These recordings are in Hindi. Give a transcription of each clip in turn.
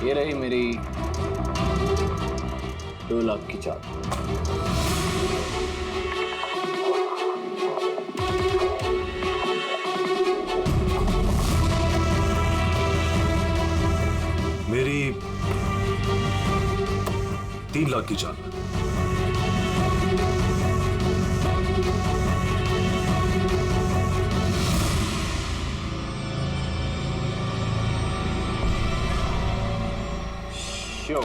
ये रही मेरी 2 लाख की चाल। मेरी 3 लाख की चाल। शो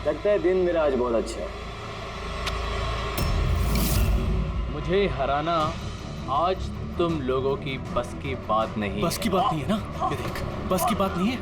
लगता है दिन मेरा आज बहुत अच्छा है। मुझे हराना आज तुम लोगों की बस की बात नहीं। बस की बात नहीं है ना? ये देख, बस की बात नहीं है।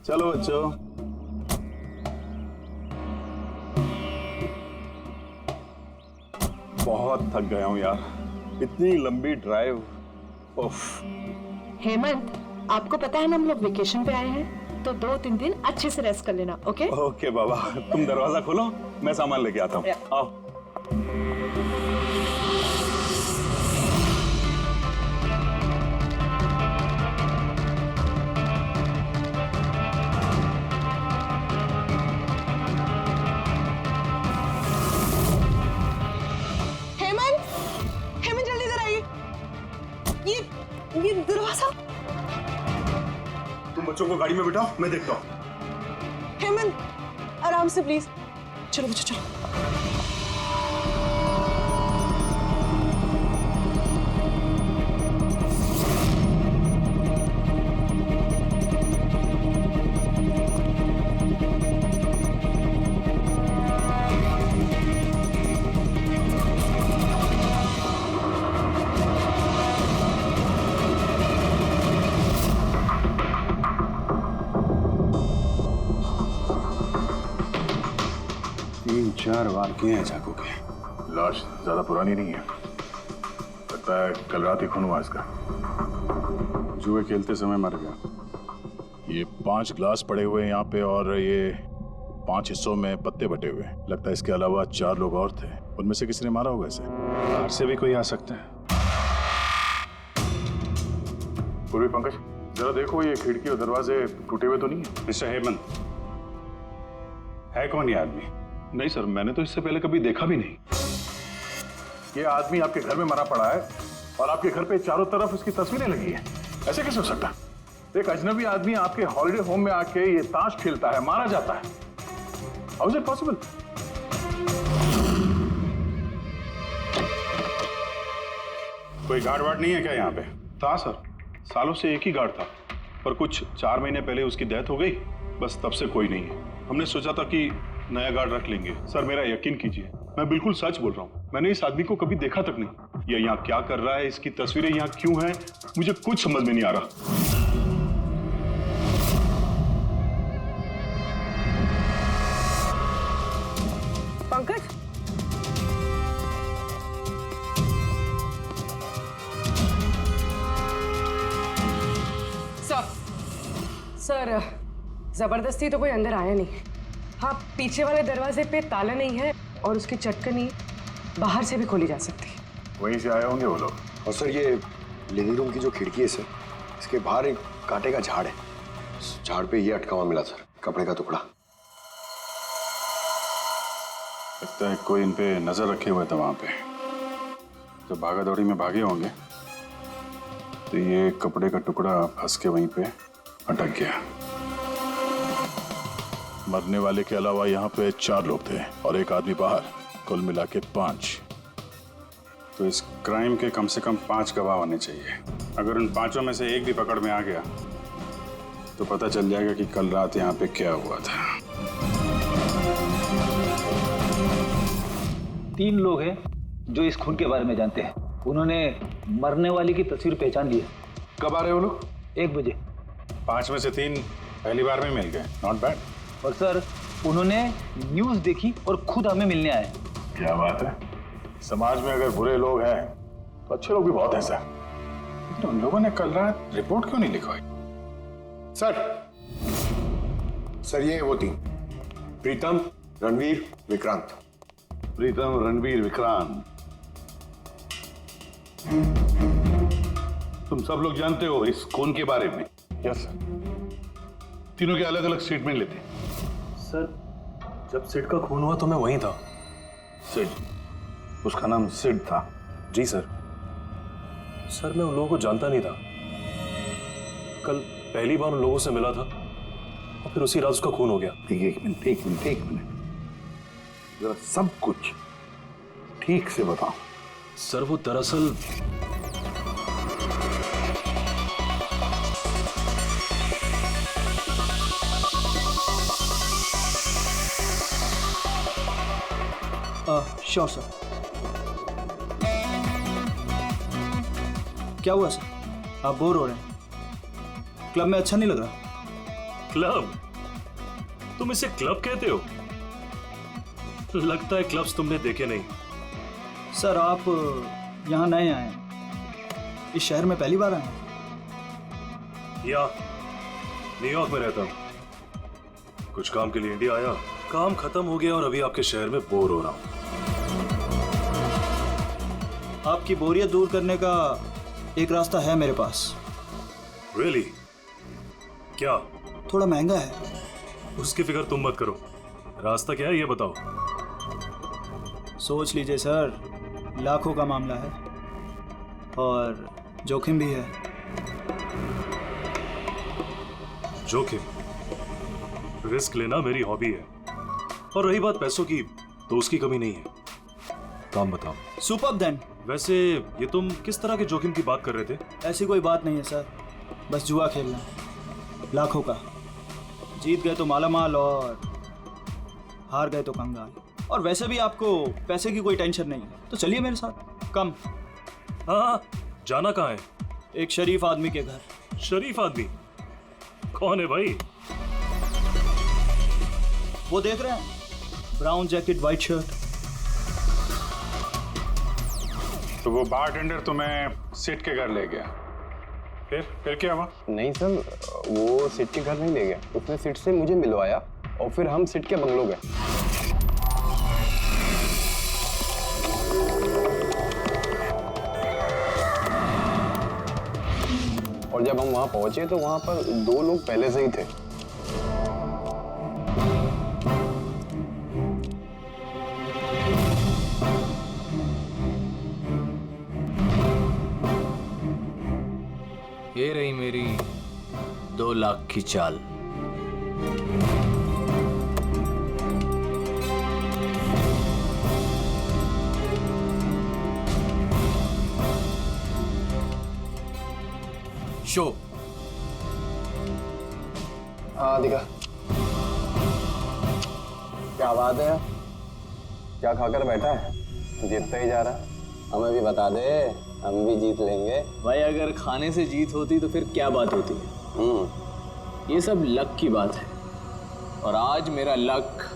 चलो बच्चों, बहुत थक गया हूं यार, इतनी लंबी ड्राइव। उफ। हेमंत, आपको पता है ना हम लोग वेकेशन पे आए हैं, तो 2-3 दिन अच्छे से रेस्ट कर लेना। ओके ओके बाबा, तुम दरवाजा खोलो, मैं सामान लेके आता हूँ। आओ। ये दरवाजा। तुम बच्चों को गाड़ी में बिठाओ, मैं देखता हूँ। हेमंत, आराम से प्लीज। चलो बच्चों चलो। चार वार किए हैं चाकू के। लाश ज्यादा पुरानी नहीं है, लगता है कल रात ही खून हुआ इसका। जुए खेलते समय मर गया। ये 5 ग्लास पड़े हुए हैं यहाँ पे और ये 5 हिस्सों में पत्ते बटे हुए हैं। लगता है इसके अलावा 4 लोग और थे, उनमें से किसी ने मारा होगा इसे। बाहर से भी कोई आ सकता है। पूर्वी पंकज, जरा देखो ये खिड़की और दरवाजे टूटे हुए तो नहीं है? मिस्टर हेमंत, है कौन ये आदमी? नहीं सर, मैंने तो इससे पहले कभी देखा भी नहीं। ये आदमी आपके घर में मरा पड़ा है और आपके घर पे चारों तरफ इसकी तस्वीरें लगी है। ऐसे कैसे हो सकता है? एक अजनबी आदमी आपके हॉलिडे होम में आके ये ताश खेलता है, मारा जाता है। How is it possible? कोई गार्ड वार्ड नहीं है क्या यहाँ पे? था सर, सालों से एक ही गार्ड था, पर कुछ 4 महीने पहले उसकी डेथ हो गई, बस तब से कोई नहीं है। हमने सोचा था कि नया गार्ड रख लेंगे। सर मेरा यकीन कीजिए, मैं बिल्कुल सच बोल रहा हूँ। मैंने इस आदमी को कभी देखा तक नहीं। ये यहाँ क्या कर रहा है, इसकी तस्वीरें यहाँ क्यों हैं, मुझे कुछ समझ में नहीं आ रहा। पंकज, सर जबरदस्ती तो कोई अंदर आया नहीं। हाँ, पीछे वाले दरवाजे पे ताला नहीं है और उसकी चटकनी बाहर से भी खोली जा सकती है। वहीं से आए होंगे वो लोग। और सर ये लिविंग रूम की जो खिड़की है सर, इसके बाहर एक कांटे का झाड़ है। उस झाड़ पे ये अटका हुआ मिला सर, कपड़े का टुकड़ा। लगता है कोई इन पे नजर रखे हुए था वहां पे। जब भागा दौड़ी में भागे होंगे तो ये कपड़े का टुकड़ा फंस के वहीं पे अटक गया। मरने वाले के अलावा यहाँ पे 4 लोग थे और एक आदमी बाहर, कुल मिला के 5। तो इस क्राइम के कम से कम 5 गवाह होने चाहिए। अगर उन 5 में से एक भी पकड़ में आ गया तो पता चल जाएगा कि कल रात यहाँ पे क्या हुआ था। 3 लोग हैं जो इस खून के बारे में जानते हैं। उन्होंने मरने वाली की तस्वीर पहचान ली है। कब आ रहे हो लोग? 1 बजे। 5 में से 3 पहली बार में मिल गए, नॉट बैड। और सर, उन्होंने न्यूज़ देखी और खुद हमें मिलने आए। क्या बात है, समाज में अगर बुरे लोग हैं तो अच्छे लोग भी बहुत हैं सर। लेकिन उन लोगों ने कल रात रिपोर्ट क्यों नहीं लिखवाई? सर ये वो तीन, प्रीतम, रणवीर, विक्रांत। प्रीतम, रणवीर, विक्रांत, तुम सब लोग जानते हो इस खून के बारे में? Yes sir. तीनों के अलग अलग स्टेटमेंट लेते। सर जब सिड का खून हुआ तो मैं वहीं था। सिड, उसका नाम सिड था? जी सर। सर मैं उन लोगों को जानता नहीं था। कल पहली बार उन लोगों से मिला था और फिर उसी रात उसका खून हो गया। एक मिनट, जरा सब कुछ ठीक से बताओ। सर वो दरअसल श्योर सर। क्या हुआ सर, आप बोर हो रहे हैं? क्लब में अच्छा नहीं लग रहा? क्लब? तुम इसे क्लब कहते हो? लगता है क्लब्स तुमने देखे नहीं। सर आप यहाँ नए आए हैं, इस शहर में पहली बार आए हैं? या न्यूयॉर्क में रहता हूँ, कुछ काम के लिए इंडिया आया, काम खत्म हो गया और अभी आपके शहर में बोर हो रहा हूँ। आपकी बोरियत दूर करने का एक रास्ता है मेरे पास। Really? क्या? थोड़ा महंगा है। उसकी फिक्र तुम मत करो, रास्ता क्या है ये बताओ। सोच लीजिए सर, लाखों का मामला है और जोखिम भी है। जोखिम? रिस्क लेना मेरी हॉबी है, और रही बात पैसों की तो उसकी कमी नहीं है। काम बताओ। Superb then. वैसे ये तुम किस तरह के जोखिम की बात कर रहे थे? ऐसी कोई बात नहीं है सर, बस जुआ खेलना, लाखों का। जीत गए तो मालामाल और हार गए तो कंगाल। और वैसे भी आपको पैसे की कोई टेंशन नहीं है, तो चलिए मेरे साथ। कम। हाँ, जाना कहाँ है? एक शरीफ आदमी के घर। शरीफ आदमी? कौन है भाई? वो देख रहे हैं, ब्राउन जैकेट वाइट शर्ट। तो वो बारटेंडर तुम्हें सिड के घर ले गया, फिर क्या हुआ? नहीं सर, वो सिड के घर नहीं ले गया, उसने सिड से मुझे मिलवाया और फिर हम सिड के बंगलो गए। और जब हम वहां पहुंचे तो वहां पर दो लोग पहले से ही थे। ये रही मेरी 2 लाख की चाल। शो। हाँ दिखा। क्या बात है, क्या खाकर बैठा है? जीतता ही जा रहा। हमें भी बता दे, हम भी जीत लेंगे। भाई अगर खाने से जीत होती तो फिर क्या बात होती है। ये सब लक की बात है, और आज मेरा लक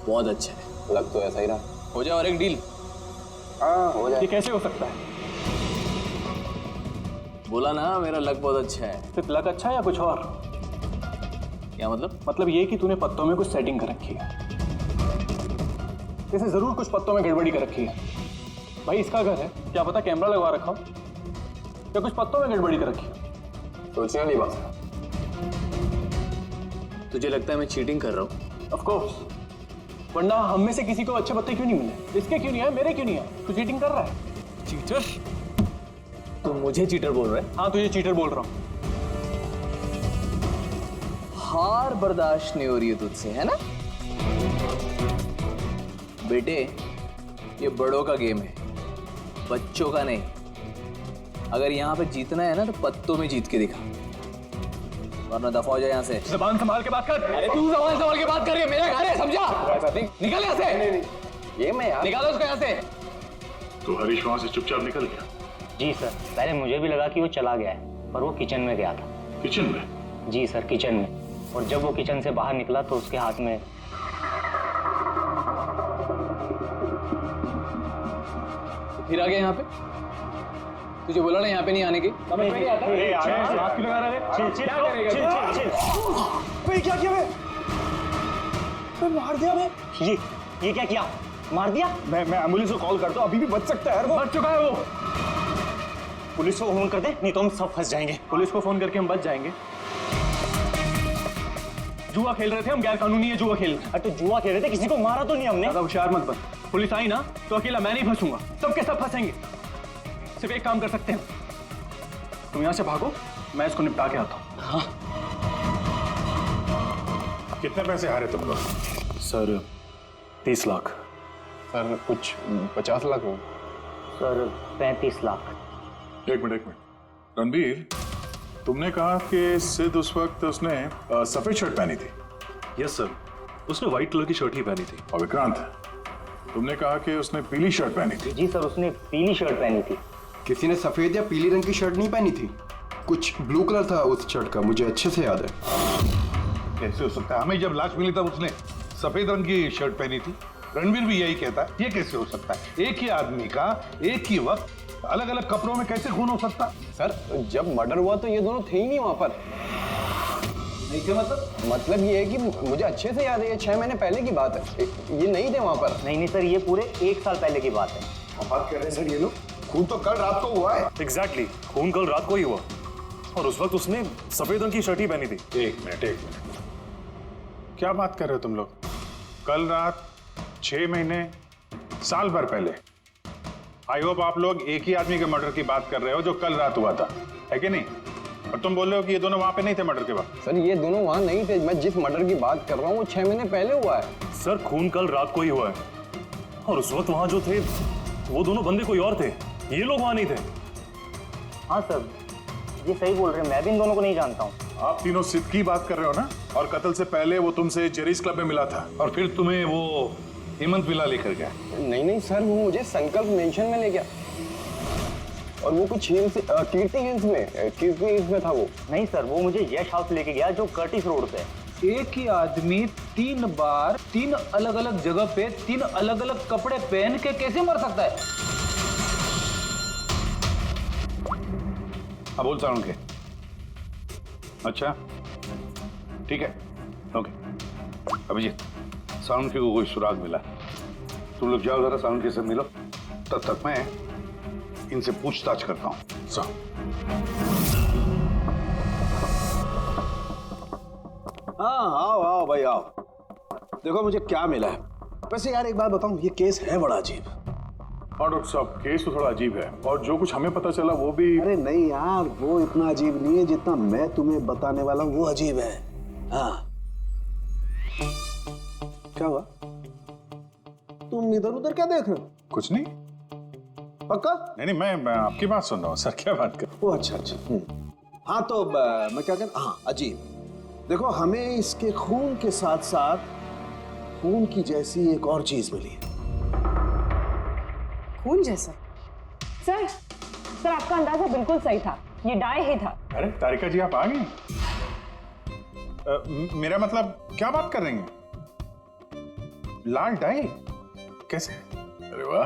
बहुत अच्छा है। लक तो ऐसा ही रहा। हो जाए और एक डील। हाँ हो जाए। ये कैसे हो सकता है? बोला ना मेरा लक बहुत अच्छा है। सिर्फ लक अच्छा है या कुछ और? क्या मतलब? मतलब ये कि तूने पत्तों में कुछ सेटिंग कर रखी है। इसे जरूर कुछ पत्तों में गड़बड़ी कर रखी है। भाई इसका घर है, क्या पता कैमरा लगवा रखा हो या कुछ पत्तों में गड़बड़ी कर रखी है। सोचने वाली बात। तुझे लगता है मैं चीटिंग कर रहा हूँ? ऑफ कोर्स, वरना हम में से किसी को अच्छे पत्ते क्यों नहीं मिले? इसके क्यों नहीं है, मेरे क्यों नहीं है? तू चीटिंग कर रहा है। चीटर? तुम मुझे चीटर बोल रहे? हाँ तुझे चीटर बोल रहा हूँ। हार बर्दाश्त नहीं हो रही है तुझसे, है ना? बेटे ये बड़ों का गेम है, बच्चों का नहीं। अगर यहाँ पे जीतना है ना तो पत्तों में जीत के दिखा, वरना दफा हो जाए यहाँ से। ज़बान संभाल के बात कर। अरे तू ज़बान संभाल के बात कर रही है, मेरा घर है, समझा? निकल यहाँ से। नहीं ये मैं यार। निकालो उसको यहाँ से। तो हरीश वहां से चुपचाप निकल गया? जी सर, पहले मुझे भी लगा कि वो चला गया है, पर वो किचन में गया था। किचन में? जी सर, किचन में। और जब वो किचन से बाहर निकला तो उसके हाथ में फिर आ गया यहाँ पे? तुझे बोला ना यहाँ पे नहीं आने की। क्या किया मैं मार दिया मैं। ये क्या किया? मार दिया? मैं एम्बुलेंस को कॉल करता हूँ, अभी भी बच सकता है यार, वो मर चुका है वो। पुलिस को फोन कर दे, नहीं तो हम सब फंस जाएंगे। पुलिस को फोन करके हम बच जाएंगे। जुआ खेल रहे थे हम, गैर कानूनी है जुआ खेल। अरे तो जुआ खेल रहे थे, किसी को मारा तो नहीं हमने। ज्यादा होशियार मत बन, पुलिस आई ना तो अकेला मैं नहीं फंसूंगा, सबके सब फंसेंगे। सिर्फ एक काम कर सकते हैं, तुम यहाँ से भागो, मैं इसको निपटा के आता हूँ। हाँ। कितने पैसे हारे तुम लोग? सर 30 लाख। सर कुछ 50 लाख हो। सर 35 लाख। एक मिनट रणबीर, तुमने कहा कि सिद्ध उस वक्त उसने सफेद शर्ट पहनी थी। यस सर, उसने व्हाइट कलर की शर्ट ही पहनी थी। और विक्रांत, तुमने कहा कि उसने पीली शर्ट पहनी थी। जी सर, उसने पीली शर्ट पहनी थी। किसी ने सफेद या पीली रंग की शर्ट नहीं पहनी थी, कुछ ब्लू कलर था उस शर्ट का, मुझे अच्छे से याद है। कैसे हो सकता है? हमें जब लाश मिली तब उसने सफेद रंग की शर्ट पहनी थी। रणवीर भी यही कहता है। ये कैसे हो सकता है? एक ही आदमी का एक ही वक्त अलग अलग कपड़ों में कैसे खून हो सकता? सर जब मर्डर हुआ तो ये दोनों थे ही नहीं वहां पर। नहीं थे मतलब ये है कि मुझे अच्छे से याद है, ये 6 महीने पहले की बात है, ये नहीं थे वहां पर। नहीं सर, ये पूरे 1 साल पहले की बात है। बात कर रहे हैं सर ये लोग, खून तो कल रात को हुआ है। एग्जैक्टली, खून कल रात को ही हुआ और उस वक्त उसने सफेद रंग की शर्ट ही पहनी थी। एक मिनट, क्या बात कर रहे हो तुम लोग? कल रात 6 महीने, साल भर पहले। आई होप आप लोग एक ही आदमी के मर्डर की बात कर रहे हो जो कल रात हुआ था, है कि नहीं? और तुम बोल रहे हो कि ये दोनों वहां पे नहीं थे मर्डर के वक्त। सर ये दोनों वहां नहीं थे, मैं जिस मर्डर की बात कर रहा हूँ वो 6 महीने पहले हुआ है। सर खून कल रात को ही हुआ है और उस वक्त वहां जो थे वो दोनों बंदे कोई और थे, ये लोग वहां नहीं थे। हाँ सर, ये सही बोल रहे हैं, मैं भी इन दोनों को नहीं जानता हूँ। आप तीनों सिद्ध की बात कर रहे हो ना? और कत्ल से पहले वो तुमसे जेरीज क्लब में मिला था और फिर तुम्हें वो हेमंत विला लेकर गया। नहीं सर, वो मुझे संकल्प मेंशन में ले गया और वो कुछ कीर्ति हिल्स में था वो। नहीं सर, वो मुझे यश हाउस लेके गया जो कर्टिस रोड पे है। एक ही आदमी 3 बार 3 अलग अलग जगह पे 3 अलग अलग कपड़े पहन के कैसे मर सकता है? अब बोल सारुण के। अच्छा ठीक है, ओके। अभिजीत, सारुण के को कोई सुराग मिला, तुम लोग जाओ जरा सारुण के से मिलो, तब तक मैं इनसे पूछताछ करता हूँ। हाँ आओ आओ भाई आओ, देखो मुझे क्या मिला है। वैसे यार एक बात बताऊं, ये केस है बड़ा अजीब। और डॉक्टर साहब केस तो थोड़ा अजीब है और जो कुछ हमें पता चला वो भी। अरे नहीं यार, वो इतना अजीब नहीं है जितना मैं तुम्हें बताने वाला हूँ, वो अजीब है। हाँ क्या हुआ? तुम इधर उधर क्या देख रहे हो? कुछ नहीं। पक्का? नहीं मैं आपकी बात सुन रहा हूँ सर, क्या बात कर। ओ अच्छा। हाँ तो मैं क्या कहता, हाँ अजीब। देखो हमें इसके खून के साथ साथ खून की जैसी एक और चीज मिली है। खून जैसा? सर आपका अंदाजा बिल्कुल सही था, ये डाई ही था। अरे तारिका जी आप आ गई? मेरा मतलब क्या बात कर रही हैं? लाल डाई कैसे? अरे वाह,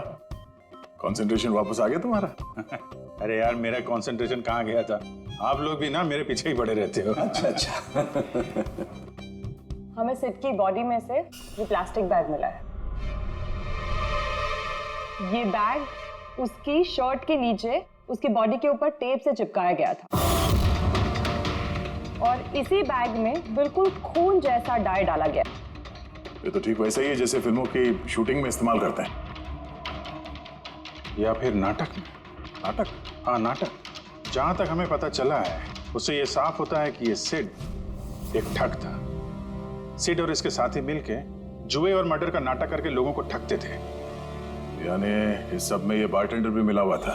कंसंट्रेशन वापस आ गया तुम्हारा। अरे यार मेरा कंसंट्रेशन कहाँ गया था? आप लोग भी ना मेरे पीछे ही पड़े रहते हो। अच्छा। हमें सिड की बॉडी में से ये प्लास्टिक बैग मिला है। ये बैग उसकी शर्ट के नीचे उसकी बॉडी के ऊपर टेप से चिपकाया गया था और इसी बैग में बिल्कुल खून जैसा डाई डाला गया। ये तो ठीक वैसा ही है जैसे फिल्मों की शूटिंग में इस्तेमाल करते हैं, या फिर नाटक में। नाटक? हाँ नाटक। जहां तक हमें पता चला है उससे ये साफ होता है कि ये सिड एक ठग था। सिड और इसके साथी मिलके जुए और मर्डर का नाटक करके लोगों को ठगते थे। यानी इस सब में ये बारटेंडर भी मिला हुआ था।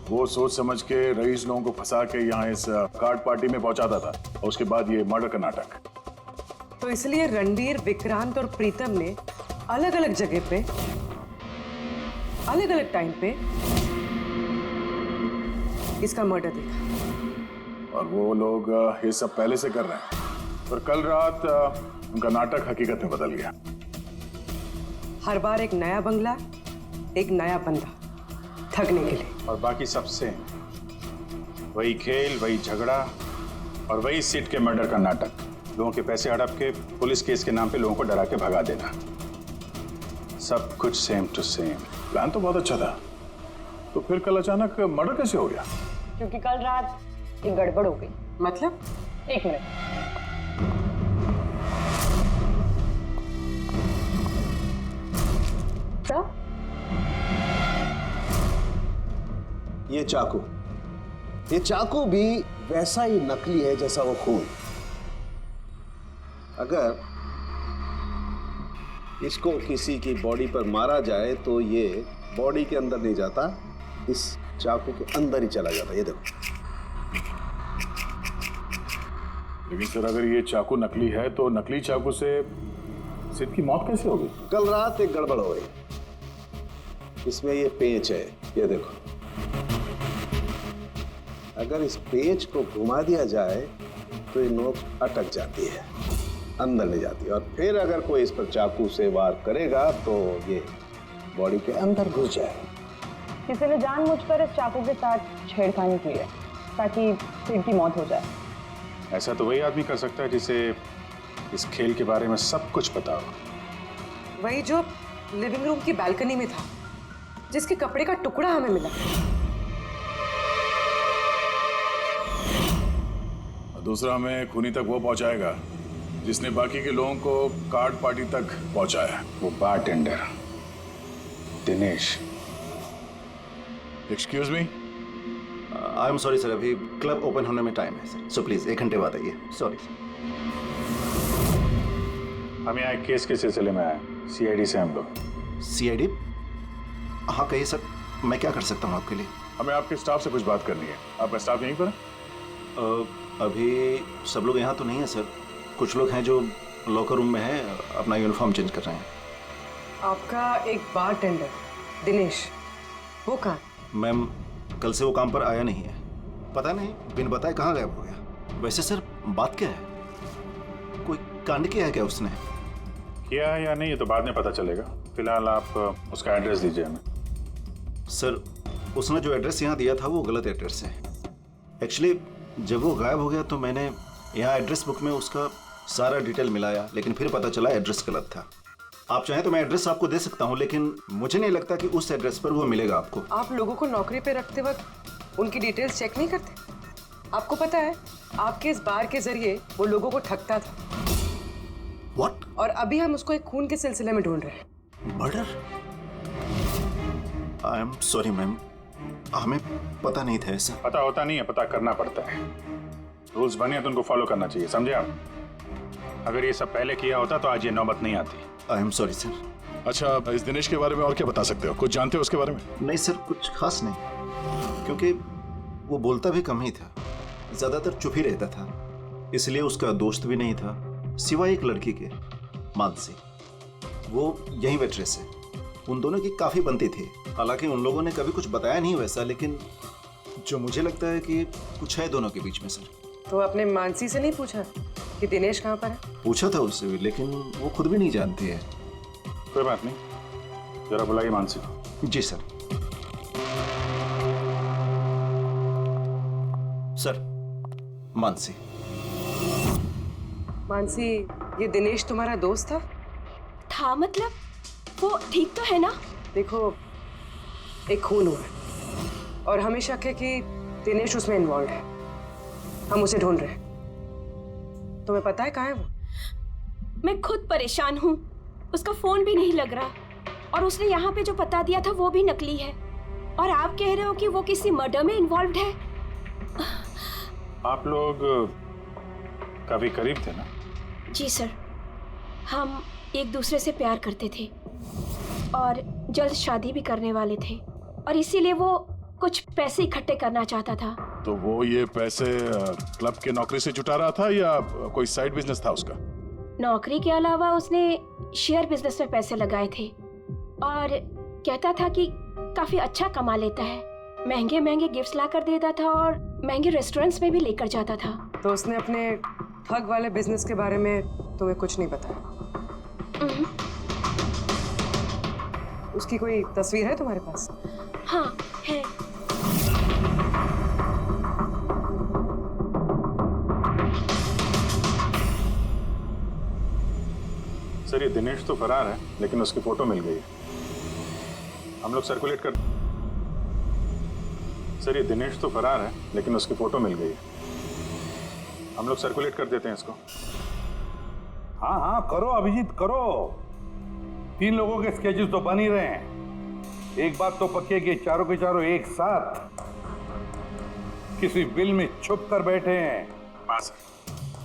वो सोच समझ के रईस लोगों को फंसा के यहाँ इस कार्ड पार्टी में पहुंचाता था और उसके बाद ये मर्डर का नाटक। तो इसलिए रणबीर, विक्रांत और प्रीतम ने अलग अलग जगह पे अलग अलग टाइम पे इसका मर्डर देखा। और वो लोग ये सब पहले से कर रहे हैं, पर कल रात उनका नाटक हकीकत में बदल गया। हर बार एक नया बंगला, एक नया बंदा, ठगने के लिए। और बाकी सबसे वही खेल, वही झगड़ा और वही सीट के मर्डर का नाटक। लोगों के पैसे हड़प के पुलिस केस के नाम पे लोगों को डरा के भगा देना। सब कुछ सेम टू सेम। प्लान तो बहुत अच्छा था, तो फिर कल अचानक मर्डर कैसे हो गया? क्योंकि कल रात एक गड़बड़ हो गई। मतलब? एक मिनट। सर, ये चाकू भी वैसा ही नकली है जैसा वो खून। अगर इसको किसी की बॉडी पर मारा जाए तो ये बॉडी के अंदर नहीं जाता, इस चाकू के अंदर ही चला जाता। ये देखो। लेकिन सर, अगर ये चाकू नकली है तो नकली चाकू से सिड की मौत कैसे होगी? कल रात एक गड़बड़ हो गई। इसमें ये पेंच है, ये देखो। अगर इस पेंच को घुमा दिया जाए तो ये नोक अटक जाती है, अंदर नहीं जाती, और फिर अगर कोई इस पर चाकू से वार करेगा तो ये बॉडी के अंदर घुस जाएगा। किसी ने जानबूझकर इस चाकू के साथ छेड़खानी की है ताकि सिड की मौत हो जाए। ऐसा तो वही आदमी कर सकता है जिसे इस खेल के बारे में सब कुछ पता हो। वही जो लिविंग रूम की बालकनी में था, जिसके कपड़े का टुकड़ा हमें मिला। दूसरा हमें खूनी तक वो पहुंचाएगा जिसने बाकी के लोगों को कार्ड पार्टी तक पहुंचाया। वो bartender Dinesh. Excuse me? I am sorry sir, अभी क्लब ओपन होने में टाइम है सर, सो प्लीज 1 घंटे बाद आइए। Sorry sir. हम यहाँ एक केस के सिलसिले में आए, सीआईडी से हम लोग। सीआईडी? हाँ कहिए सर, मैं क्या कर सकता हूँ आपके लिए? हमें आपके स्टाफ से कुछ बात करनी है। आपका स्टाफ यहीं पर है? अभी सब लोग यहाँ तो नहीं है सर, कुछ लोग हैं जो लॉकर रूम में है, अपना यूनिफॉर्म चेंज कर रहे हैं। आपका एक बारटेंडर दिनेश, वो कहाँ? मैम, कल से वो काम पर आया नहीं है, पता नहीं बिन बताए कहाँ गायब हो गया। वैसे सर बात क्या है? कोई कांड किया है क्या उसने? किया है या नहीं ये तो बाद में पता चलेगा। फिलहाल आप उसका एड्रेस दीजिए हमें। सर, उसने जो एड्रेस यहाँ दिया था वो गलत एड्रेस है। एक्चुअली जब वो गायब हो गया तो मैंने यहाँ एड्रेस बुक में उसका सारा डिटेल मिलाया, लेकिन फिर पता चला एड्रेस गलत था। आप चाहें तो मैं एड्रेस आपको दे सकता हूँ, लेकिन मुझे नहीं लगता कि उस एड्रेस पर वो मिलेगा आपको। आप लोगों को नौकरी पे रखते वक्त उनकी डिटेल्स चेक नहीं करते? आपको पता है आपके इस बार के जरिए वो लोगों को ठगता था। What? और अभी हम उसको एक खून के सिलसिले में ढूंढ रहे हैं। Murder? I am sorry ma'am, हमें पता नहीं था ऐसा। पता होता नहीं है, पता करना पड़ता है। रूल्स बने हैं तो उनको फॉलो करना चाहिए, समझे आप? अगर ये सब पहले किया होता तो आज ये नौबत नहीं आती। I am sorry sir. अच्छा, इस दिनेश के बारे में और क्या बता सकते हो? कुछ जानते हो उसके बारे में? नहीं सर, कुछ खास नहीं, क्योंकि वो बोलता भी कम ही था, ज्यादातर चुप ही रहता था, इसलिए उसका दोस्त भी नहीं था सिवाय एक लड़की के, मानसी। वो यही वेट्रेस है। उन दोनों की काफी बनती थी, हालांकि उन लोगों ने कभी कुछ बताया नहीं वैसा, लेकिन जो मुझे लगता है कि कुछ है दोनों के बीच में सर। तो आपने मानसी से नहीं पूछा कि दिनेश कहाँ पर है? पूछा था उससे भी, लेकिन वो खुद भी नहीं जानती है। कोई बात नहीं, जरा बुलाइए मानसी को। जी सर। सर, मानसी। मानसी, ये दिनेश तुम्हारा दोस्त था? था मतलब? वो ठीक तो है ना? देखो, एक खून हुआ है और हमें शक है कि दिनेश उसमें इन्वॉल्व है। हम उसे ढूंढ रहे हैं। तुम्हें पता है कहाँ है वो? मैं खुद परेशान हूँ, उसका फोन भी नहीं लग रहा, और उसने यहाँ पे जो पता दिया था वो भी नकली है, और आप कह रहे हो कि वो किसी मर्डर में इन्वॉल्व है। आप लोग काफी करीब थे ना? जी सर, हम एक दूसरे से प्यार करते थे और जल्द शादी भी करने वाले थे, और इसीलिए वो कुछ पैसे इकट्ठे करना चाहता था। तो वो ये पैसे क्लब के नौकरी से जुटा रहा था या कोई साइड बिजनेस था उसका? नौकरी के अलावा उसने शेयर बिजनेस में पैसे लगाए थे, और कहता था कि काफी अच्छा कमा लेता है, महंगे महंगे गिफ्ट्स ला कर देता था और महंगे रेस्टोरेंट्स में भी लेकर जाता था। तो उसने अपने ठग वाले बिजनेस के बारे में तुम्हें कुछ नहीं बताया? उसकी कोई तस्वीर है तुम्हारे पास? हाँ है। सर ये दिनेश तो फरार है, लेकिन उसकी फोटो मिल गई है। हम लोग सर्कुलेट कर सर ये दिनेश तो फरार है, लेकिन उसकी फोटो मिल गई है। हम लोग सर्कुलेट कर देते हैं इसको। हाँ हाँ करो अभिजीत करो। 3 लोगों के स्केचेस तो बन ही रहे हैं। एक बात तो पक्की है कि चारों के चारों एक साथ किसी बिल में छुप कर बैठे हैं। हाँ सर,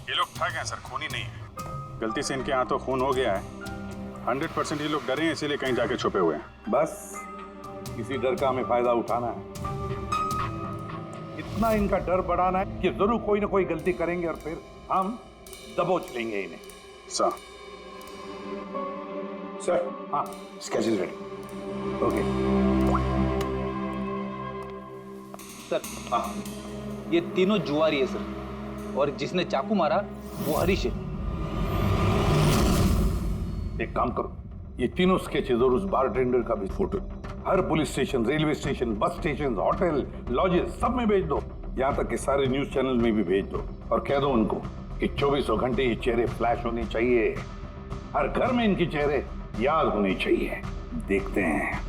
ये लोग ठग हैं सर, खूनी नहीं है। गलती से इनके हाथों खून हो गया है। 100% ये लोग डरे हैं, इसीलिए कहीं जाके छुपे हुए हैं। बस किसी डर का हमें फायदा उठाना है। इतना इनका डर बढ़ाना है कि जरूर कोई ना कोई गलती करेंगे और फिर हम दबोच लेंगे इन्हें। सर सर हाँ स्केड्यूल रेडी। ओके सर हाँ, ये तीनों जुआरी है सर, और जिसने चाकू मारा वो हरीश है। एक काम करो, ये तीनों स्केचेस और उस बारटेंडर का भी फोटो हर police station, railway station, bus station, hotel, lodges सब में भेज दो। यहाँ तक कि सारे न्यूज चैनल में भी भेज दो और कह दो उनको कि 24 घंटे ये चेहरे फ्लैश होने चाहिए। हर घर में इनके चेहरे याद होने चाहिए। देखते हैं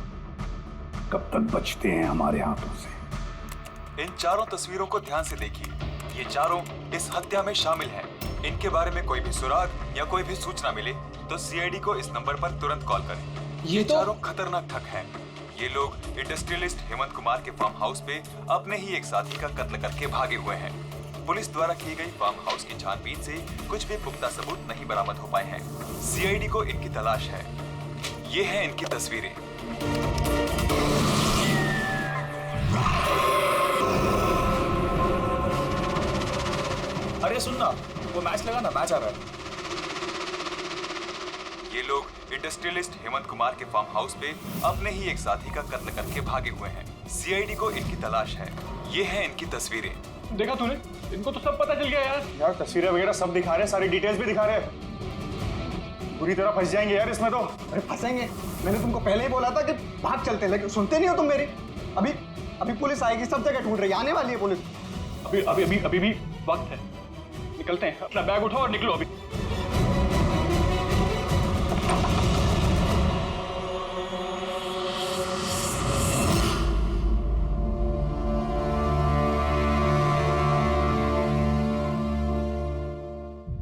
कब तक बचते हैं हमारे हाथों से। इन चारों तस्वीरों को ध्यान से देखिए। ये चारों इस हत्या में शामिल हैं। इनके बारे में कोई भी सुराग या कोई भी सूचना मिले तो सीआईडी को इस नंबर पर तुरंत कॉल करें। ये चारों खतरनाक ठग हैं। ये लोग इंडस्ट्रियलिस्ट हेमंत कुमार के फार्म हाउस पे अपने ही एक साथी का कत्ल करके भागे हुए हैं। पुलिस द्वारा की गई फार्म हाउस की छानबीन से कुछ भी पुख्ता सबूत नहीं बरामद हो पाए हैं। सीआईडी को इनकी तलाश है। ये हैं इनकी तस्वीरें। अरे सुनना, वो मैच लगा ना, मैच आ रहा है। ये लोग इंडस्ट्रियलिस्ट हेमंत कुमार के फार्म हाउस पे अपने ही एक साथी का कत्ल करके भागे हुए हैं। सीआईडी को इनकी तलाश है। ये हैं इनकी तस्वीरें। देखा तूने, इनको तो सब पता चल गया यार। यार तस्वीरें वगैरह सब दिखा रहे हैं, सारी डिटेल्स भी दिखा रहे हैं। पूरी तरह फंस जाएंगे यार इसमें तो। अरे फंसेंगे, मैंने तुमको पहले ही बोला था कि भाग चलते हैं, लेकिन सुनते नहीं हो तुम मेरी। अभी पुलिस आएगी, सब जगह ढूंढ रही है, आने वाली है पुलिस। अभी भी वक्त है, निकलते हैं। अपना बैग उठाओ और निकलो अभी।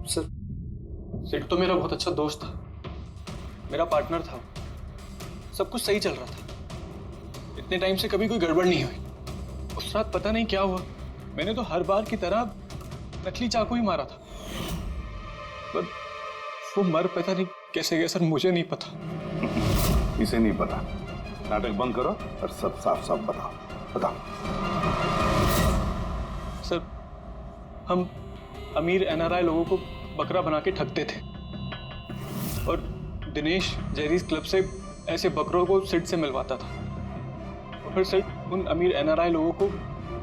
सर, सिड तो मेरा बहुत अच्छा दोस्त था, मेरा पार्टनर था। सब कुछ सही चल रहा था। इतने टाइम से कभी कोई गड़बड़ नहीं हुई। उस रात पता नहीं क्या हुआ, मैंने तो हर बार की तरह नकली चाकू ही मारा था, पर वो मर पता नहीं कैसे गया सर, मुझे नहीं पता। इसे नहीं पता। नाटक बंद करो और सब साफ साफ बताओ। सर, हम अमीर एनआरआई लोगों को बकरा बना के ठगते थे, और दिनेश जेरीज क्लब से ऐसे बकरों को सिड से मिलवाता था, और फिर सिड उन अमीर एनआरआई लोगों को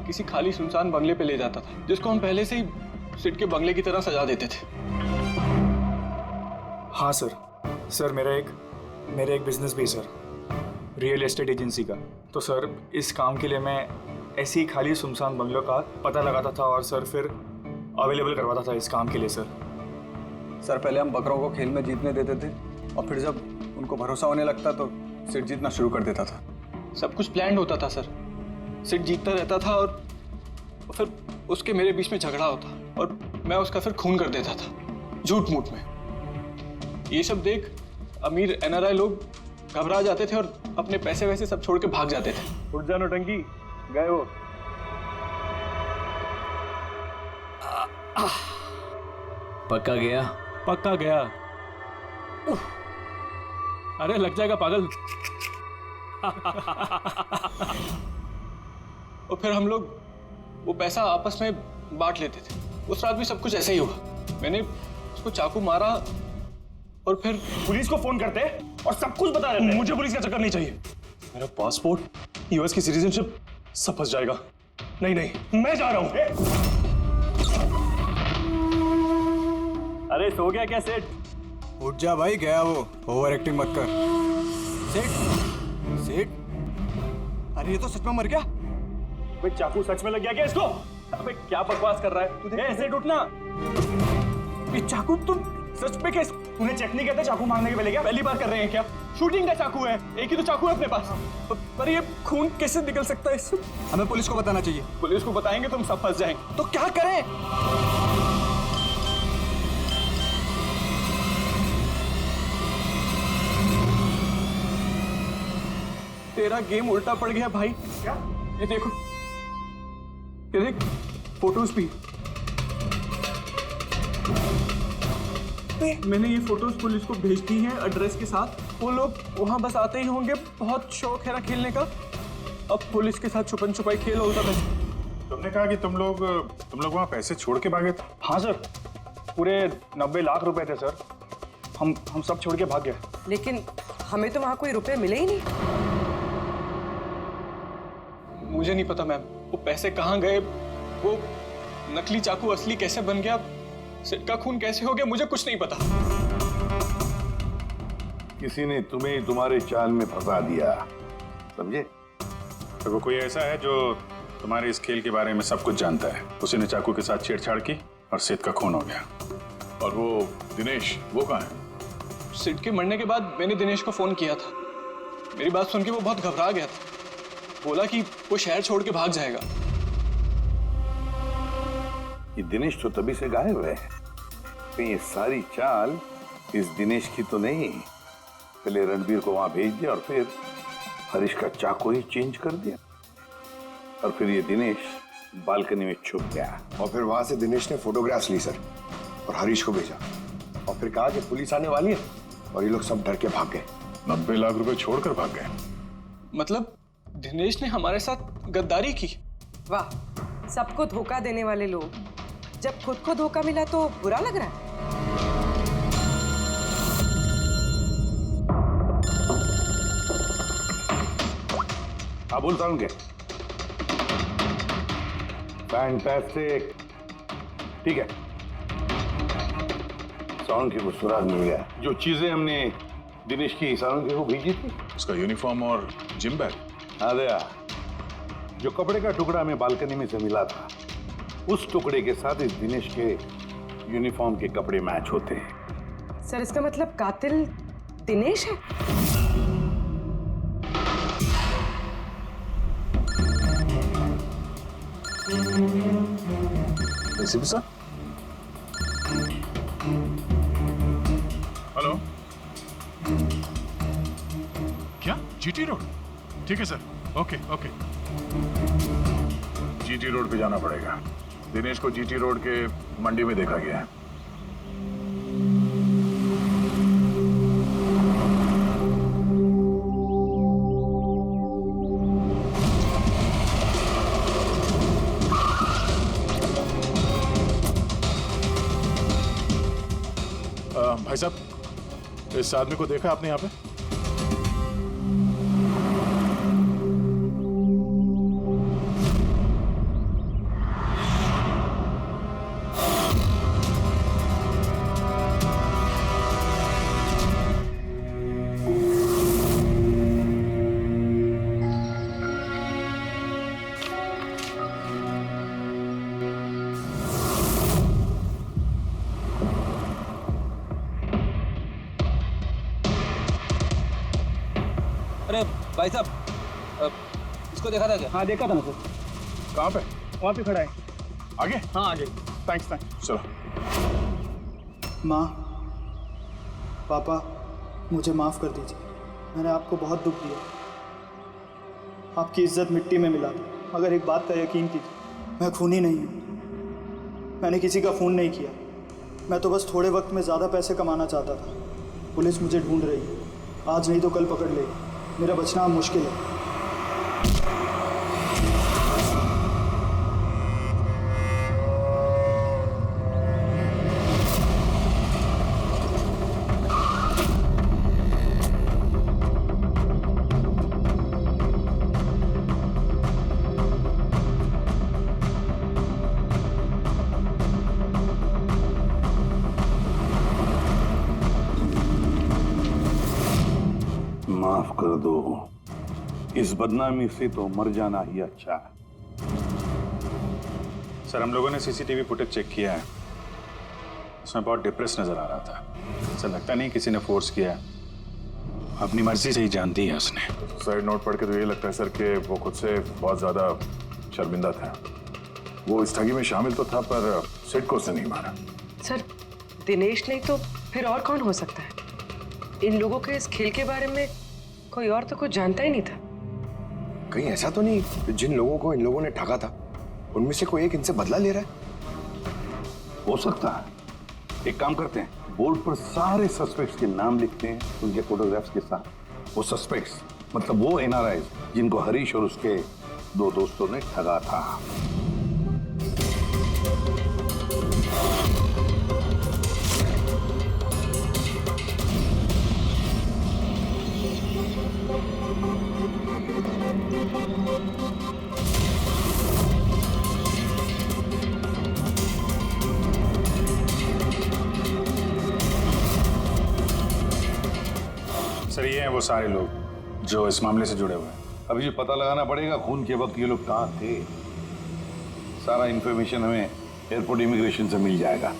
किसी खाली सुनसान बंगले पे ले जाता था, जिसको हम पहले से ही सिड के बंगले की तरह सजा देते थे। हाँ सर मेरा एक बिजनेस भी सर, रियल एस्टेट एजेंसी का। तो सर इस काम के लिए मैं ऐसे ही खाली सुनसान बंगलों का पता लगाता था और सर फिर अवेलेबल करवाता था इस काम के लिए। सर पहले हम बकरों को खेल में जीतने देते थे, और फिर जब उनको भरोसा होने लगता तो सिड जीतना शुरू कर देता था। सब कुछ प्लान्ड होता था सर। सिड जीतता रहता था और फिर उसके मेरे बीच में झगड़ा होता, और मैं उसका फिर खून कर देता था झूठ मूठ में। ये सब देख अमीर एनआरआई लोग घबरा जाते थे और अपने पैसे वैसे सब छोड़ के भाग जाते थे। उठ जानो टंकी, गए वो। पक्का गया? पक्का गया। अरे लग जाएगा पागल। और फिर हम लोग वो पैसा आपस में बांट लेते थे। उस रात भी सब कुछ ऐसा ही हुआ। मैंने उसको चाकू मारा और फिर पुलिस को फोन करते और सब कुछ बता देते। मुझे पुलिस का चक्कर नहीं चाहिए। मेरा पासपोर्ट, यूएस की सिटीजनशिप सब फंस जाएगा। नहीं नहीं, मैं जा रहा हूं। अरे सो गया क्या सेठ? उठ जा भाई, गया वो। ओवर एक्टिंग मत कर। सेठ सेठ, अरे ये तो सच में मर गया। भाई चाकू सच में लग गया क्या इसको? अबे क्या बकवास कर रहा है? सेठ उठना। ये चाकू तुम सच में कैसे? तूने चेक नहीं किया था चाकू मांगने के पहले? क्या पहली बार कर रहे हैं क्या? शूटिंग का चाकू है, एक ही तो चाकू है अपने पास। पर ये खून कैसे निकल सकता है इससे? हमें पुलिस को बताना चाहिए। पुलिस को बताएंगे तो हम सब फंस जाएंगे। तो क्या करें? तेरा गेम उल्टा पड़ गया भाई। क्या? ये देखो, ये देख, फोटोज भी। मैंने ये फोटोज पुलिस को भेज दी हैं एड्रेस के साथ। वो लोग वहां बस आते ही होंगे। बहुत शौक है ना खेलने का। अब पुलिस के साथ छुपन छुपाई खेल होता है। तुमने कहा कि तुम लोग वहां पैसे छोड़ के भागे थे? हाँ सर, पूरे 90 लाख रुपए थे सर। हम सब छोड़ के भाग गए। लेकिन हमें तो वहां कोई रुपए मिले ही नहीं। मुझे नहीं पता मैम, वो पैसे कहाँ गए, वो नकली चाकू असली कैसे बन गया, सिट का खून कैसे हो गया, मुझे कुछ नहीं पता। किसी ने तुम्हें तुम्हारे चाल में फंसा दिया, समझे? तो वो कोई ऐसा है जो तुम्हारे इस खेल के बारे में सब कुछ जानता है। उसी ने चाकू के साथ छेड़छाड़ की और सिट का खून हो गया। और वो दिनेश, वो कहाँ है? सिट के मरने के बाद मैंने दिनेश को फोन किया था। मेरी बात सुन के वो बहुत घबरा गया था। बोला कि वो शहर छोड़ के भाग जाएगा। ये दिनेश तो तभी से गायब है। कहीं ये सारी चाल इस दिनेश की तो नहीं? पहले रणबीर को वहां भेज दिया और फिर हरीश का चाकू ही चेंज कर दिया, और फिर ये दिनेश बालकनी में छुप गया। और फिर वहां से दिनेश ने फोटोग्राफ्स ली सर, और हरीश को भेजा, और फिर कहा कि पुलिस आने वाली है, और ये लोग सब डर के भाग गए। 90 लाख रुपए छोड़कर भाग गए? मतलब दिनेश ने हमारे साथ गद्दारी की? वाह, सबको धोखा देने वाले लोग। जब खुद को धोखा मिला तो बुरा लग रहा है। हाँ बोलता हूँ क्या? फैंटास्टिक, ठीक है। साउंड की वो सुराग मिल गया। जो चीजें हमने दिनेश की साउंड को भेजी थी, उसका यूनिफॉर्म और जिम बैग। हाँ दया, जो कपड़े का टुकड़ा हमें बालकनी में से मिला था, उस टुकड़े के साथ इस दिनेश के यूनिफॉर्म के कपड़े मैच होते हैं। सर, इसका मतलब कातिल दिनेश है? ACP sir, hello. क्या जीटी रोड? ठीक है sir, okay okay. GT road पे जाना पड़ेगा। दिनेश को जीटी रोड के मंडी में देखा गया है। भाई साहब, इस आदमी को देखा आपने यहाँ पे? अरे भाई साहब, इसको देखा था क्या? हाँ देखा था ना सर। कहाँ पे? वहाँ पे खड़ा है। आगे? हाँ आगे। Thanks thanks. चलो। माँ, पापा, मुझे माफ़ कर दीजिए। मैंने आपको बहुत दुख दिया। आपकी इज्जत मिट्टी में मिला दी। अगर एक बात का यकीन कीजिए, मैं खूनी नहीं हूँ। मैंने किसी का खून नहीं किया। मैं तो बस थोड़े वक्त में ज़्यादा पैसे कमाना चाहता था। पुलिस मुझे ढूंढ रही है। आज नहीं तो कल पकड़ लेगी। मेरा बचना अब मुश्किल है। कर दो। इस बदनामी से तो मर जाना ही अच्छा है। सर हम लोगों ने सीसीटीवी फुटेज चेक किया है, उसमें बहुत डिप्रेस नजर आ रहा था। ऐसा लगता नहीं किसी ने फोर्स किया है, अपनी मर्जी से ही जान दी है उसने। साइड नोट पढ़ के तो ये लगता है सर कि वो खुद से बहुत ज्यादा शर्मिंदा था। वो इस ठगी में शामिल तो था पर सिट को उसने नहीं मारा। सर दिनेश नहीं तो फिर और कौन हो सकता है? इन लोगों के इस खेल के बारे में कोई और तो कुछ जानता ही नहीं था। कहीं ऐसा तो नहीं जिन लोगों को इन लोगों ने ठगा था उनमें से कोई एक इनसे बदला ले रहा है? हो सकता है। एक काम करते हैं, बोर्ड पर सारे सस्पेक्ट्स के नाम लिखते हैं उनके फोटोग्राफ्स के साथ। वो सस्पेक्ट्स मतलब वो एनआरआई जिनको हरीश और उसके दो दोस्तों ने ठगा था। सर ये हैं वो सारे लोग जो इस मामले से जुड़े हुए हैं। अभी ये पता लगाना पड़ेगा खून के वक्त ये लोग कहाँ थे। सारा इंफॉर्मेशन हमें एयरपोर्ट इमिग्रेशन से मिल जाएगा।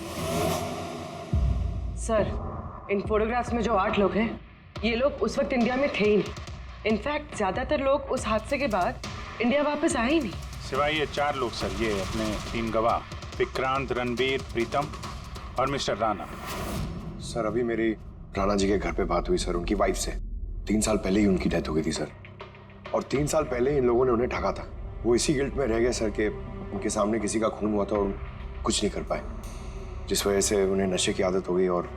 सर इन फोटोग्राफ्स में जो 8 लोग हैं ये लोग उस वक्त इंडिया में थे ही नहीं। इनफैक्ट ज्यादातर लोग उस हादसे के बाद इंडिया वापस आए ही नहीं। सिवाय ये 4 लोग सर, ये अपने 3 गवाह विक्रांत, रणबीर, प्रीतम और मिस्टर राणा। सर अभी मेरी राणा जी के घर पे बात हुई सर उनकी वाइफ से। 3 साल पहले ही उनकी डेथ हो गई थी सर, और 3 साल पहले इन लोगों ने उन्हें ठगा था। वो इसी गिल्ट में रह गए सर कि उनके सामने किसी का खून हुआ था और कुछ नहीं कर पाए, जिस वजह से उन्हें नशे की आदत हो गई। और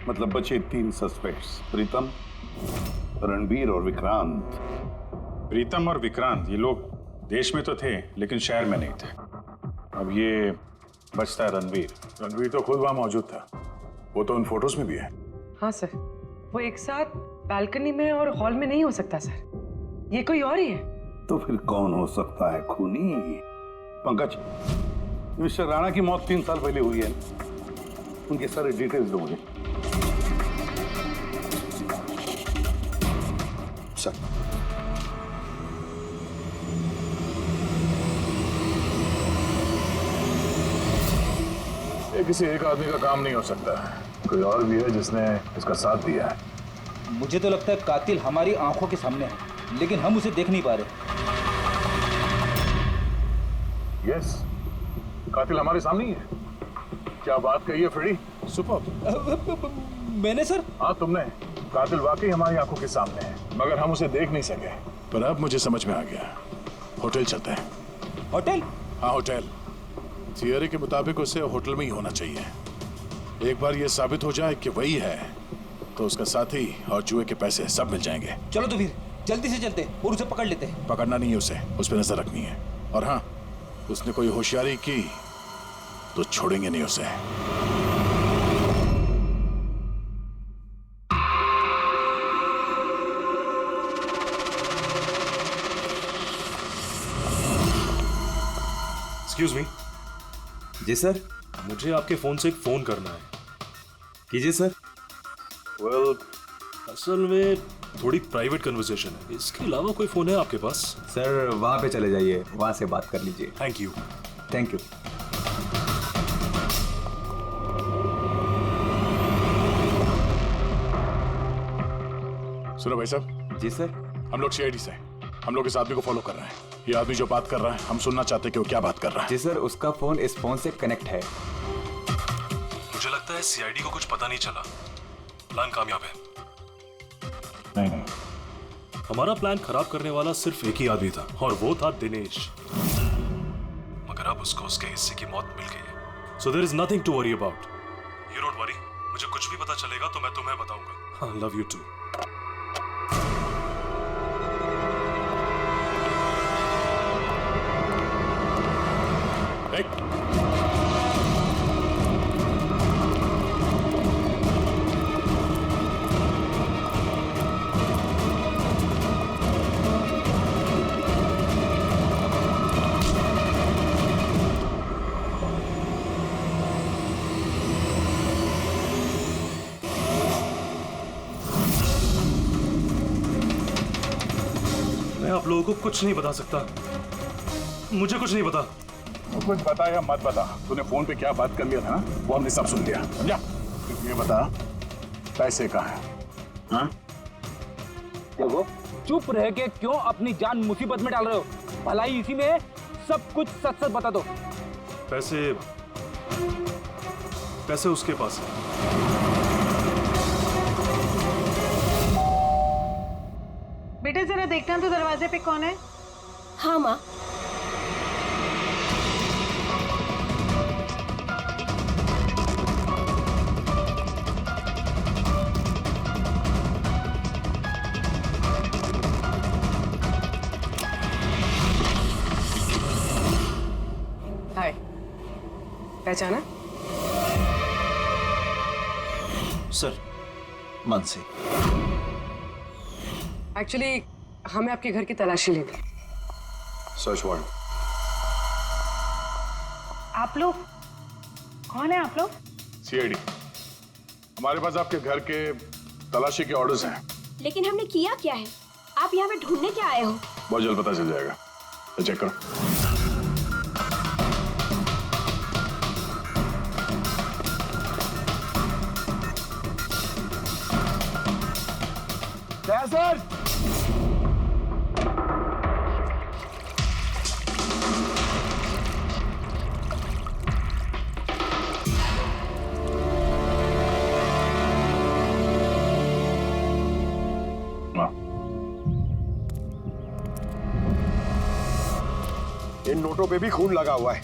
मतलब बचे 3 सस्पेक्ट्स, प्रीतम, रणबीर और विक्रांत। प्रीतम और विक्रांत ये लोग देश में तो थे लेकिन शहर में नहीं थे। अब ये बचता है रणबीर। रणबीर तो खुद वहां मौजूद था, वो तो उन फोटोज में भी है। हाँ सर, वो एक साथ बालकनी में और हॉल में नहीं हो सकता सर, ये कोई और ही है। तो फिर कौन हो सकता है खूनी? पंकज, मिस्टर राणा की मौत 3 साल पहले हुई है, उनके सारे डिटेल्स दो मुझे। सर ये किसी एक आदमी का काम नहीं हो सकता, कोई और भी है जिसने इसका साथ दिया है। मुझे तो लगता है कातिल हमारी आंखों के सामने है, लेकिन हम उसे देख नहीं पा रहे। यस, कातिल हमारे सामने ही है। क्या बात कही है फ्रेडी? सुपर। मैंने सर? हाँ तुमने। कातिल वाकई हमारी आंखों के सामने है, मगर हम उसे देख नहीं सके। पर अब मुझे समझ में आ गया, होटल चलते हैं। होटल? हाँ होटल। थियरी के मुताबिक उसे होटल में ही होना चाहिए। एक बार ये साबित हो जाए कि वही है तो उसका साथी और जुए के पैसे सब मिल जाएंगे। चलो तो फिर जल्दी से चलते और उसे पकड़ लेते हैं। पकड़ना नहीं है उसे, उस पर नजर रखनी है। और हाँ, उसने कोई होशियारी की तो छोड़ेंगे नहीं उसे। Excuse me. जी सर। मुझे आपके फोन से एक फोन करना है। कीजिए सर। वेल, असल में थोड़ी प्राइवेट कन्वर्सेशन है, इसके अलावा कोई फोन है आपके पास? सर वहां पे चले जाइए, वहां से बात कर लीजिए। Thank you. Thank you. सुनो भाई साहब। जी सर। हम लोग सीआईडी से, हम लोग इस आदमी को फॉलो कर रहे हैं। ये आदमी जो बात कर रहा है हम सुनना चाहते हैं कि वो क्या बात कर रहा है। जी सर, उसका फोन इस फोन से कनेक्ट है। मुझे लगता है सीआईडी को कुछ पता नहीं चला। प्लान कामयाब है। नहीं, हमारा प्लान खराब करने वाला सिर्फ एक ही आदमी था और वो था दिनेश। मगर अब उसको उसके हिस्से की मौत मिल गई है। So there is nothing to worry about. You don't worry, मुझे कुछ भी पता चलेगा तो मैं तुम्हें बताऊंगा। I love you too. आप लोगों को कुछ नहीं बता सकता। मुझे कुछ नहीं पता। तो कुछ बता या मत बता, तूने फोन पे क्या बात कर लिया था ना, वो हमने सब सुन लिया, समझा? ये बता, पैसे कहाँ हैं? हाँ? देखो, चुप रह के क्यों अपनी जान मुसीबत में डाल रहे हो? भलाई इसी में है, सब कुछ सच सच बता दो। पैसे उसके पास है। बेटे जरा देखना तो दरवाजे पे कौन है? हाँ माँ। हाय, पहचाना? सर, मानसी। एक्चुअली हमें आपके घर की तलाशी लेनी। Search warrant. आप लोग कौन है? आप लोग सीआईडी। हमारे पास आपके घर के तलाशी के ऑर्डर्स हैं। लेकिन हमने किया क्या है? आप यहाँ पे ढूंढने क्या आए हो? बहुत जल्द पता चल जाएगा, तो चेक करो। सर, इन नोटों पे भी खून लगा हुआ है।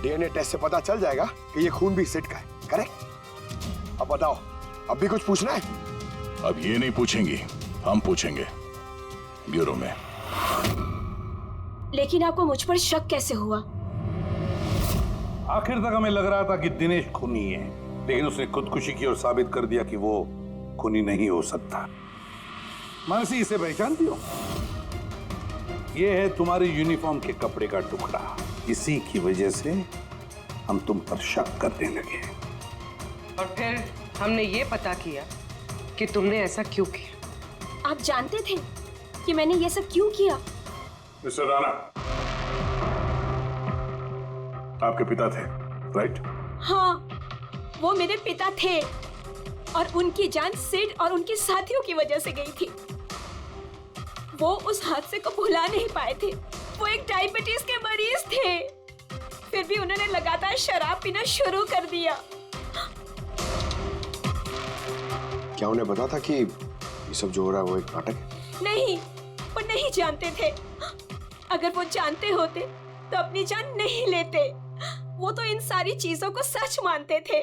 डीएनए टेस्ट से पता चल जाएगा कि ये खून भी सिट का है, करेक्ट? अब बताओ, अब भी कुछ पूछना है? अब ये नहीं पूछेंगी, हम पूछेंगे ब्यूरो में। लेकिन आपको मुझ पर शक कैसे हुआ? आखिर तक हमें लग रहा था कि दिनेश खूनी है, लेकिन उसने खुदकुशी की और साबित कर दिया कि वो खूनी नहीं हो सकता। मानसी, इसे पहचानती हो? ये है तुम्हारे यूनिफॉर्म के कपड़े का टुकड़ा। इसी की वजह से हम तुम पर शक करने लगे। और फिर हमने ये पता किया कि तुमने ऐसा क्यों किया। आप जानते थे कि मैंने ये सब क्यों किया? मिस्टर राणा, आपके पिता थे, राइट? हाँ, वो मेरे पिता थे और उनकी जान सिड और उनके साथियों की वजह से गई थी। वो उस हादसे को भुला नहीं पाए थे। वो एक डायबिटीज के मरीज थे, फिर भी उन्होंने लगातार शराब पीना शुरू कर दिया। क्या उन्हें पता था कि ये सब जो हो रहा है वो एक नाटक है? नहीं, वो नहीं जानते थे। अगर वो जानते होते तो अपनी जान नहीं लेते। वो तो इन सारी चीजों को सच मानते थे।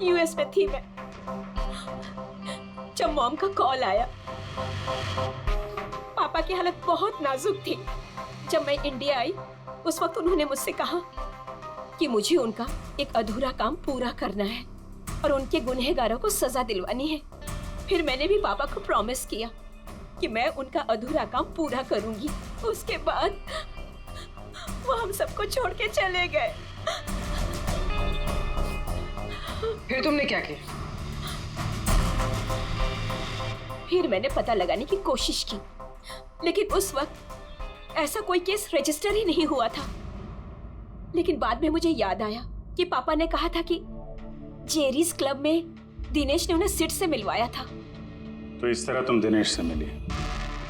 यूएस में थी मैं जब मॉम का कॉल आया। पापा की हालत बहुत नाजुक थी। जब मैं इंडिया आई उस वक्त उन्होंने मुझसे कहा कि मुझे उनका एक अधूरा काम पूरा करना है और उनके गुनहगारों को सजा दिलवानी है। फिर मैंने भी पापा को प्रॉमिस किया कि मैं उनका अधूरा काम पूरा करूंगी। उसके बाद वो हम सबको छोड़ के चले गए। फिर तुमने क्या किया? फिर मैंने पता लगाने की कोशिश की, लेकिन उस वक्त ऐसा कोई केस रजिस्टर ही नहीं हुआ था। लेकिन बाद में मुझे याद आया कि पापा ने कहा था कि जेरीज क्लब में दिनेश ने उन्हें सिड से मिलवाया था। तो इस तरह तुम दिनेश से मिली?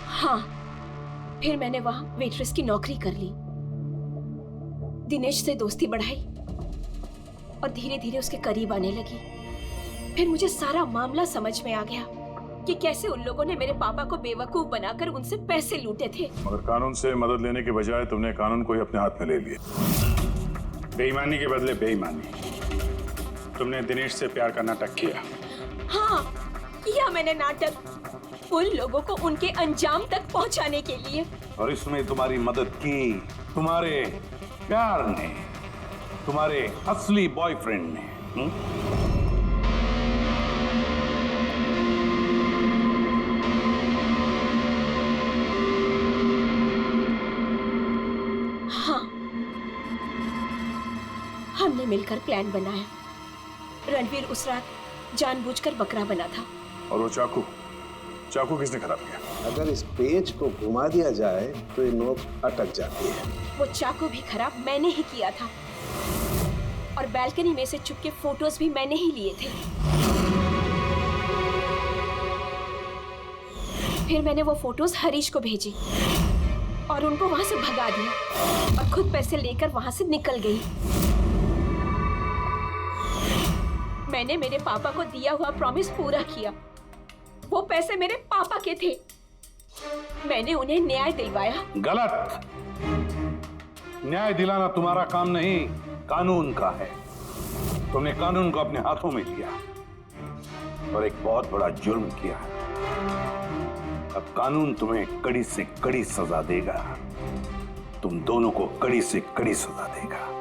हाँ, फिर मैंने वहां वेट्रेस की नौकरी कर ली, दिनेश से दोस्ती बढ़ाई और धीरे धीरे उसके करीब आने लगी। फिर मुझे सारा मामला समझ में आ गया कि कैसे उन लोगों ने मेरे पापा को बेवकूफ बनाकर उनसे पैसे लूटे थे। मगर कानून से मदद लेने के बजाय तुमने कानून को ही अपने हाथ में ले लिया। बेईमानी के बदले बेईमानी। तुमने दिनेश से प्यार का नाटक किया। हाँ, किया मैंने नाटक उन लोगों को उनके अंजाम तक पहुंचाने के लिए। और इसमें तुम्हारी मदद की तुम्हारे प्यार ने, तुम्हारे असली बॉयफ्रेंड ने। हाँ, हमने मिलकर प्लान बनाया। रणवीर उस रात जानबूझकर बकरा बना था। और वो चाकू? चाकू किसने खराब किया? अगर इस पेज को घुमा दिया जाए तो ये नोक अटक जाती है। वो चाकू भी खराब मैंने ही किया था और बैल्कनी में से चुपके फोटोज भी मैंने ही लिए थे। फिर मैंने वो फोटोज हरीश को भेजी और उनको वहां से भगा दिया और खुद पैसे लेकर वहां से निकल गई। मैंने मेरे पापा को दिया हुआ प्रॉमिस पूरा किया। वो पैसे मेरे पापा के थे। मैंने उन्हें न्याय दिलवाया। गलत। न्याय दिलाना तुम्हारा काम नहीं, कानून का है। तुमने कानून को अपने हाथों में लिया और एक बहुत बड़ा जुर्म किया है। अब कानून तुम्हें कड़ी से कड़ी सजा देगा। तुम दोनों को कड़ी से कड़ी सजा देगा।